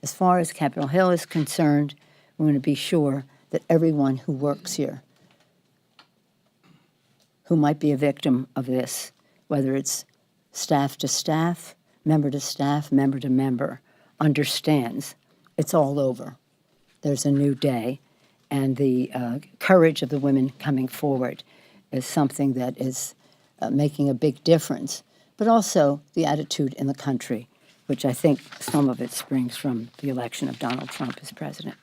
As far as Capitol Hill is concerned, we want to be sure that everyone who works here, who might be a victim of this, whether it's staff to staff, member to member, understands it's all over. There's a new day, and the courage of the women coming forward is something that is making a big difference, but also the attitude in the country, which I think some of it springs from the election of Donald Trump as president.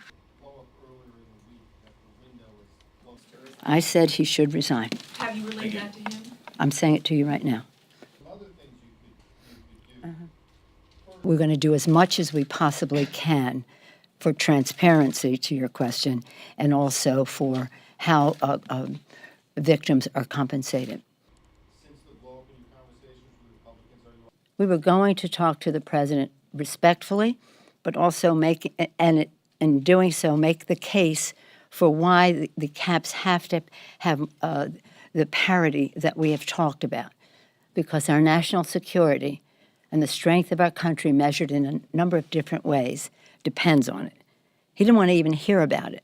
I said he should resign. Have you relayed that to him? I'm saying it to you right now. We're going to do as much as we possibly can for transparency, to your question, and also for how victims are compensated. We were going to talk to the president respectfully, but also in doing so, make the case for why the caps have to have the parity that we have talked about, because our national security and the strength of our country, measured in a number of different ways, depends on it. He didn't want to even hear about it,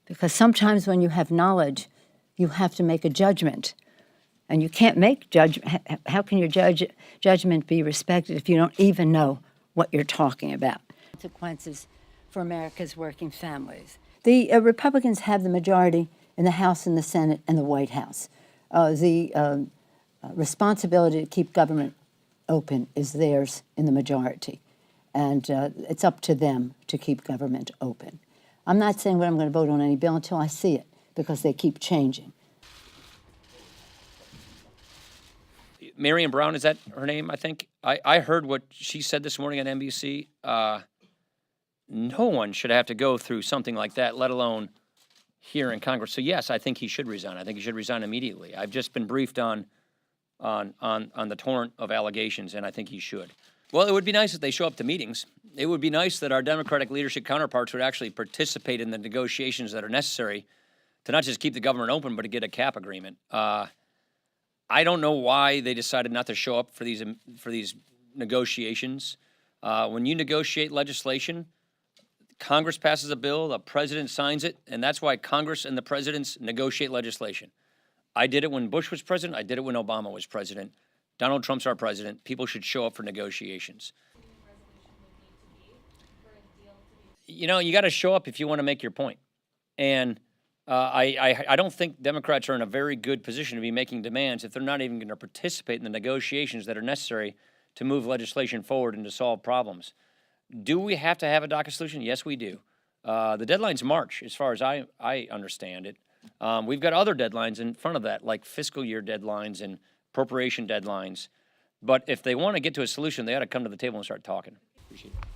because sometimes when you have knowledge, you have to make a judgment. And you can't make judgment. How can your judgment be respected if you don't even know what you're talking about? Consequences for America's working families. The Republicans have the majority in the House and the Senate and the White House. The responsibility to keep government open is theirs in the majority. And it's up to them to keep government open. I'm not saying what I'm going to vote on any bill until I see it, because they keep changing. Marion Brown, is that her name, I think? I heard what she said this morning on NBC. No one should have to go through something like that, let alone here in Congress. So, yes, I think he should resign. I think he should resign immediately. I've just been briefed on the torrent of allegations, and I think he should. Well, it would be nice if they show up to meetings. It would be nice that our Democratic leadership counterparts would actually participate in the negotiations that are necessary to not just keep the government open, but to get a cap agreement. I don't know why they decided not to show up for these negotiations. When you negotiate legislation, Congress passes a bill, the president signs it, and that's why Congress and the presidents negotiate legislation. I did it when Bush was president. I did it when Obama was president. Donald Trump's our president. People should show up for negotiations. You know, you got to show up if you want to make your point. And I don't think Democrats are in a very good position to be making demands if they're not even going to participate in the negotiations that are necessary to move legislation forward and to solve problems. Do we have to have a DACA solution? Yes, we do. The deadline's March, as far as I understand it. We've got other deadlines in front of that, like fiscal year deadlines and appropriation deadlines. But if they want to get to a solution, they ought to come to the table and start talking. Appreciate it.